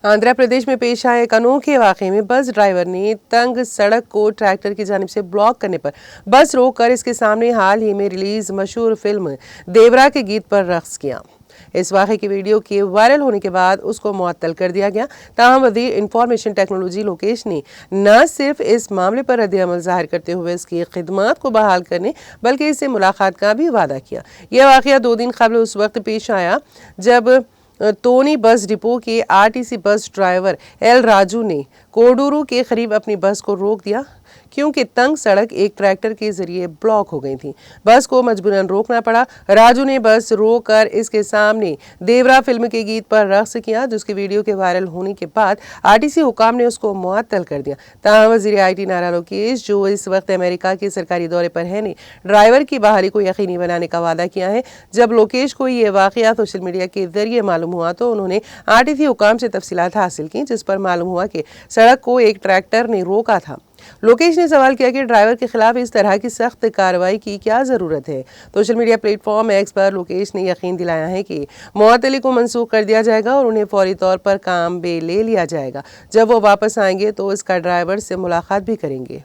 आंध्र प्रदेश में पेश आए एक अनोखे वाकये में बस ड्राइवर ने तंग सड़क को ट्रैक्टर की जानिब से ब्लॉक करने पर बस रोककर इसके सामने हाल ही में रिलीज मशहूर फिल्म देवरा के गीत पर रक्स किया। इस वाक़े की वीडियो के वायरल होने के बाद उसको मुअत्तल कर दिया गया। ताहम वज़ीर इंफॉर्मेशन टेक्नोलॉजी लोकेश ने न सिर्फ इस मामले पर रद्द-ए-अमल ज़ाहिर करते हुए इसकी खिदमत को बहाल करने बल्कि इससे मुलाकात का भी वादा किया। यह वाक़या 2 दिन कबल उस वक्त पेश आया जब तोनी बस डिपो के RTC bus driver L Raju ने कोडूरू के करीब अपनी बस को रोक दिया क्योंकि तंग सड़क एक ट्रैक्टर के जरिए ब्लॉक हो गई थी। बस को मजबूरन रोकना पड़ा। राजू ने बस रोककर इसके सामने देवरा फिल्म के गीत पर रक्स किया, जिसकी वीडियो के वायरल होने के बाद आरटीसी हुकाम ने उसको मुअत्तल कर दिया। ताहम वज़ीर आईटी नारा लोकेश, जो इस वक्त अमेरिका के सरकारी दौरे पर है, ने ड्राइवर की बहाली को यकीनी बनाने का वादा किया है। जब लोकेश को ये वाक़या सोशल मीडिया के जरिए मालूम हुआ तो उन्होंने आरटीसी हुकाम से तफसीलात हासिल की, जिस पर मालूम हुआ कि सड़क को एक ट्रैक्टर ने रोका था। लोकेश ने सवाल किया कि ड्राइवर के खिलाफ इस तरह की सख्त कार्रवाई की क्या ज़रूरत है। सोशल मीडिया प्लेटफॉर्म एक्स पर लोकेश ने यकीन दिलाया है कि मुअत्तली को मनसूख कर दिया जाएगा और उन्हें फौरी तौर पर काम पे ले लिया जाएगा। जब वो वापस आएंगे तो इसका ड्राइवर से मुलाकात भी करेंगे।